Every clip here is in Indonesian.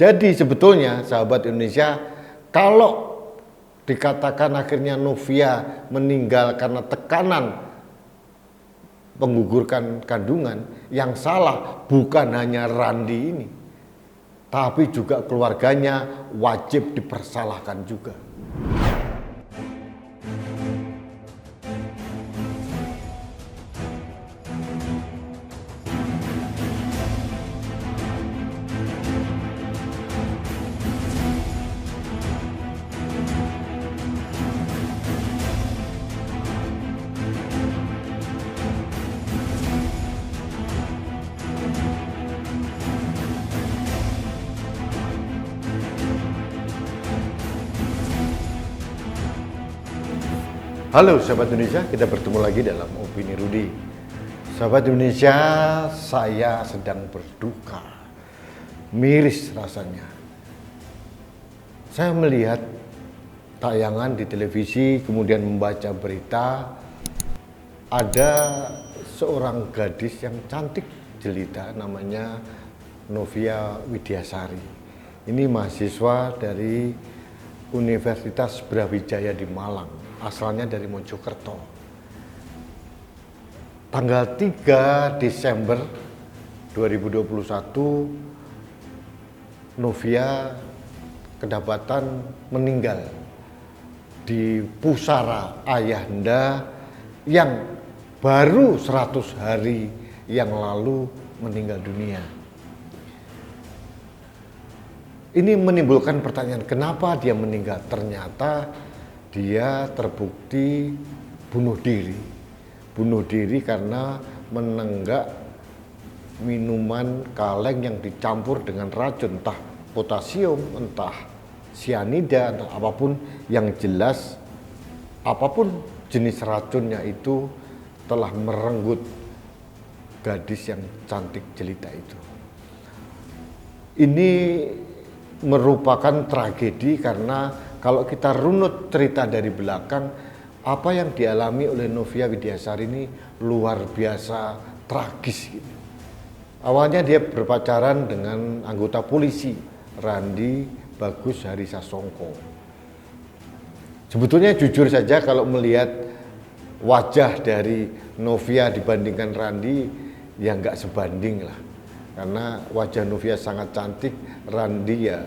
Jadi sebetulnya sahabat Indonesia, kalau dikatakan akhirnya Novia meninggal karena tekanan penggugurkan kandungan, yang salah bukan hanya Randi ini, tapi juga keluarganya wajib dipersalahkan juga. Halo sahabat Indonesia, kita bertemu lagi dalam Opini Rudi. Sahabat Indonesia, saya sedang berduka, miris rasanya. Saya melihat tayangan di televisi, kemudian membaca berita, ada seorang gadis yang cantik jelita, namanya Novia Widyasari. Ini mahasiswa dari Universitas Brawijaya di Malang, asalnya dari Mojokerto. Tanggal 3 Desember 2021, Novia kedapatan meninggal di pusara ayahanda yang baru 100 hari yang lalu meninggal dunia. Ini menimbulkan pertanyaan, kenapa dia meninggal? Ternyata dia terbukti bunuh diri. Bunuh diri karena menenggak minuman kaleng yang dicampur dengan racun, entah potasium, entah sianida, entah apapun, yang jelas apapun jenis racunnya itu telah merenggut gadis yang cantik jelita itu. Ini merupakan tragedi karena kalau kita runut cerita dari belakang, apa yang dialami oleh Novia Widyasari ini luar biasa tragis gitu. Awalnya dia berpacaran dengan anggota polisi, Randi Bagus Harisasongko. Sebetulnya jujur saja kalau melihat wajah dari Novia dibandingkan Randi, ya nggak sebanding lah. Karena wajah Novia sangat cantik, Randi ya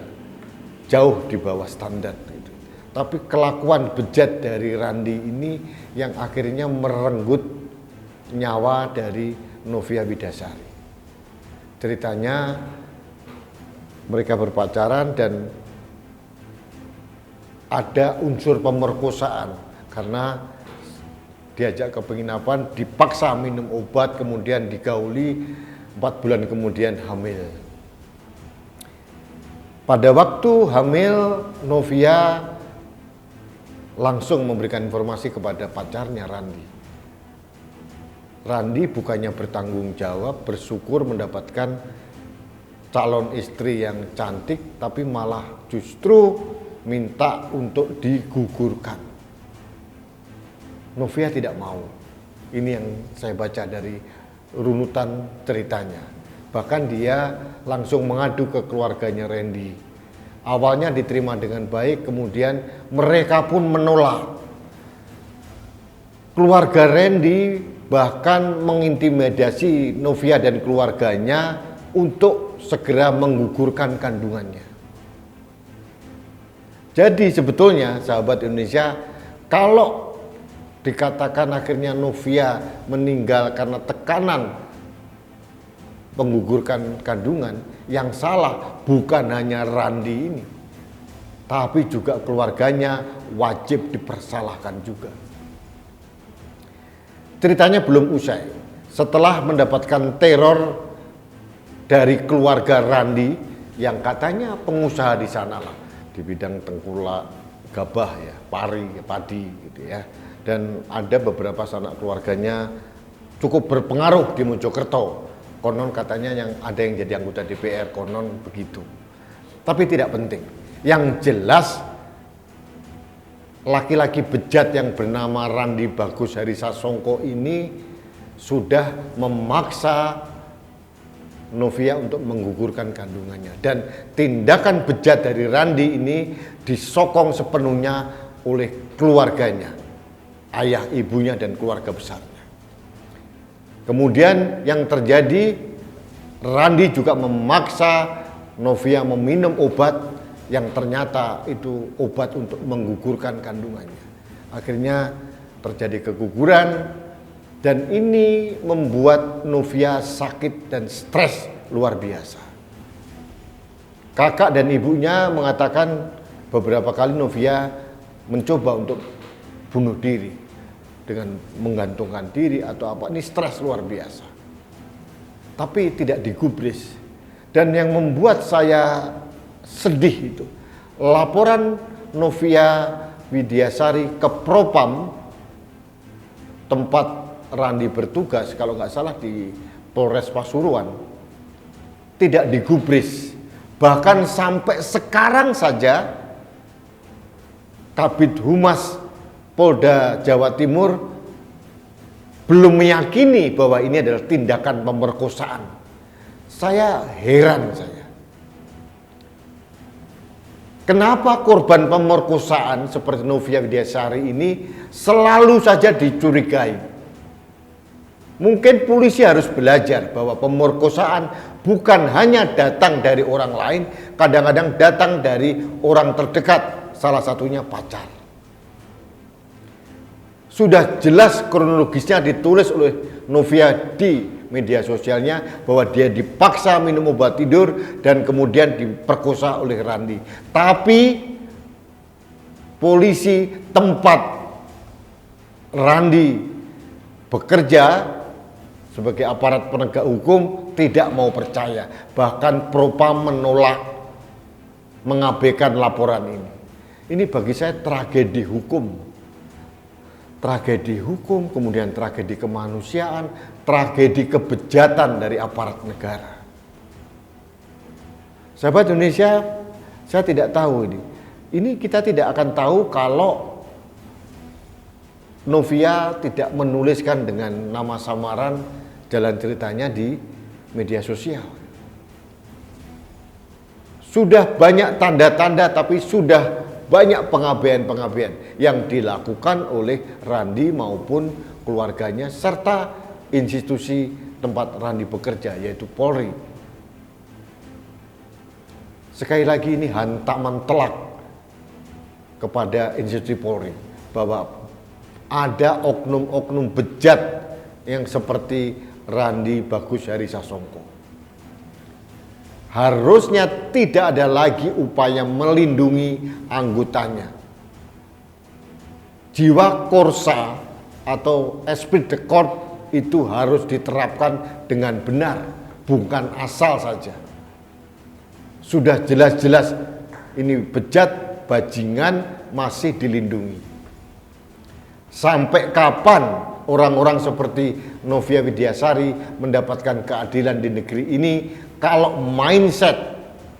jauh di bawah standar gitu. Tapi kelakuan bejat dari Randi ini yang akhirnya merenggut nyawa dari Novia Widyasari. Ceritanya mereka berpacaran dan ada unsur pemerkosaan karena diajak ke penginapan, dipaksa minum obat, kemudian digauli, 4 bulan kemudian hamil. Pada waktu hamil, Novia langsung memberikan informasi kepada pacarnya Randi. Randi bukannya bertanggung jawab, bersyukur mendapatkan calon istri yang cantik, tapi malah justru minta untuk digugurkan. Novia tidak mau. Ini yang saya baca dari runutan ceritanya. Bahkan dia langsung mengadu ke keluarganya Randy. Awalnya diterima dengan baik, kemudian mereka pun menolak. Keluarga Randy bahkan mengintimidasi Novia dan keluarganya untuk segera menggugurkan kandungannya. Jadi sebetulnya sahabat Indonesia, kalau dikatakan akhirnya Novia meninggal karena tekanan penggugurkan kandungan, yang salah bukan hanya Randi ini, tapi juga keluarganya wajib dipersalahkan juga. Ceritanya belum usai. Setelah mendapatkan teror dari keluarga Randi yang katanya pengusaha di sana lah, di bidang tengkulak, gabah ya, padi gitu ya. Dan ada beberapa sanak keluarganya cukup berpengaruh di Mojokerto. Konon katanya yang ada yang jadi anggota DPR, konon begitu. Tapi tidak penting. Yang jelas laki-laki bejat yang bernama Randi Bagus Harisasongko ini sudah memaksa Novia untuk menggugurkan kandungannya. Dan tindakan bejat dari Randi ini disokong sepenuhnya oleh keluarganya, ayah, ibunya, dan keluarga besarnya. Kemudian yang terjadi, Randi juga memaksa Novia meminum obat yang ternyata itu obat untuk menggugurkan kandungannya. Akhirnya terjadi keguguran, dan ini membuat Novia sakit dan stres luar biasa. Kakak dan ibunya mengatakan beberapa kali Novia mencoba untuk bunuh diri dengan menggantungkan diri atau apa. Ini stres luar biasa, tapi tidak digubris. Dan yang membuat saya sedih itu laporan Novia Widiasari ke Propam tempat Randi bertugas, kalau nggak salah di Polres Pasuruan, tidak digubris. Bahkan sampai sekarang saja Kabid Humas Polda Jawa Timur belum meyakini bahwa ini adalah tindakan pemerkosaan. Saya heran saya. Kenapa korban pemerkosaan seperti Novia Widiasari ini selalu saja dicurigai? Mungkin polisi harus belajar bahwa pemerkosaan bukan hanya datang dari orang lain, kadang-kadang datang dari orang terdekat, salah satunya pacar. Sudah jelas kronologisnya ditulis oleh Novia di media sosialnya bahwa dia dipaksa minum obat tidur dan kemudian diperkosa oleh Randi. Tapi polisi tempat Randi bekerja sebagai aparat penegak hukum tidak mau percaya. Bahkan Propam menolak, mengabaikan laporan ini. Ini bagi saya tragedi hukum. Tragedi hukum, kemudian tragedi kemanusiaan, tragedi kebejatan dari aparat negara. Sahabat Indonesia, saya tidak tahu ini. Ini kita tidak akan tahu kalau Novia tidak menuliskan dengan nama samaran jalan ceritanya di media sosial. Sudah banyak tanda-tanda, tapi sudah banyak pengabaian-pengabaian yang dilakukan oleh Randi maupun keluarganya serta institusi tempat Randi bekerja, yaitu Polri. Sekali lagi ini hantaman telak kepada institusi Polri bahwa ada oknum-oknum bejat yang seperti Randi Bagus Hari Sasongko. Harusnya tidak ada lagi upaya melindungi anggotanya. Jiwa korsa atau esprit de corps itu harus diterapkan dengan benar, bukan asal saja. Sudah jelas-jelas ini bejat, bajingan masih dilindungi. Sampai kapan orang-orang seperti Novia Widiasari mendapatkan keadilan di negeri ini kalau mindset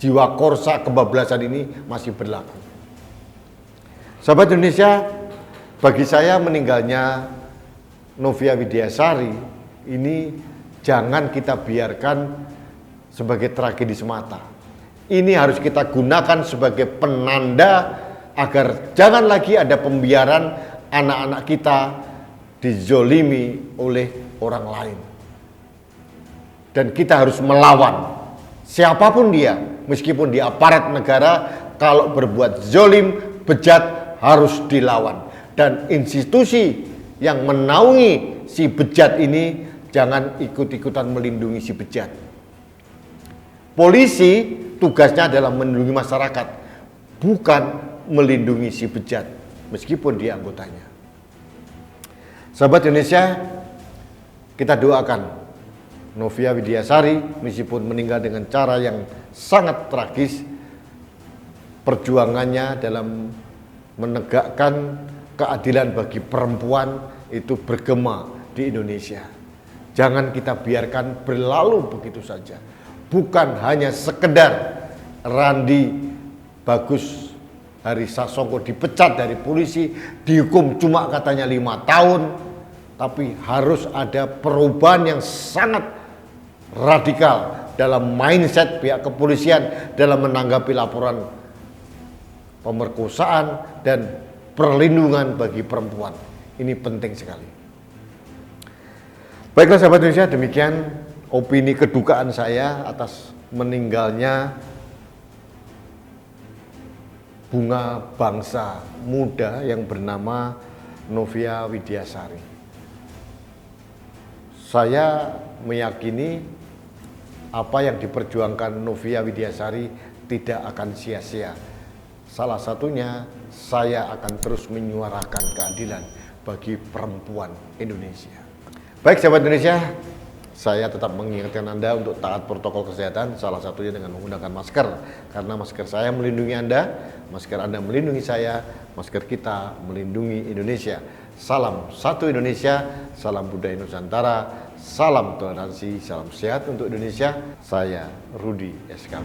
jiwa korsa kebablasan ini masih berlaku? Sahabat Indonesia, bagi saya meninggalnya Novia Widiasari ini jangan kita biarkan sebagai tragedi semata. Ini harus kita gunakan sebagai penanda agar jangan lagi ada pembiaran anak-anak kita dizolimi oleh orang lain. Dan kita harus melawan siapapun dia, meskipun dia aparat negara, kalau berbuat zolim, bejat harus dilawan. Dan institusi yang menaungi si bejat ini jangan ikut-ikutan melindungi si bejat. Polisi tugasnya adalah melindungi masyarakat, bukan melindungi si bejat, meskipun dia anggotanya. Sahabat Indonesia, kita doakan Novia Widiasari meskipun meninggal dengan cara yang sangat tragis, perjuangannya dalam menegakkan keadilan bagi perempuan itu bergema di Indonesia. Jangan kita biarkan berlalu begitu saja. Bukan hanya sekedar Randi Bagus Hari Sasongko dipecat dari polisi, dihukum cuma katanya 5 tahun, tapi harus ada perubahan yang sangat radikal dalam mindset pihak kepolisian dalam menanggapi laporan pemerkosaan dan perlindungan bagi perempuan. Ini penting sekali. Baiklah sahabat Indonesia, demikian opini kedukaan saya atas meninggalnya bunga bangsa muda yang bernama Novia Widyasari. Saya meyakini apa yang diperjuangkan Novia Widyasari tidak akan sia-sia. Salah satunya, saya akan terus menyuarakan keadilan bagi perempuan Indonesia. Baik sahabat Indonesia, saya tetap mengingatkan Anda untuk taat protokol kesehatan, salah satunya dengan menggunakan masker. Karena masker saya melindungi Anda, masker Anda melindungi saya, masker kita melindungi Indonesia. Salam satu Indonesia, salam budaya Nusantara, salam toleransi, salam sehat untuk Indonesia. Saya Rudi SK.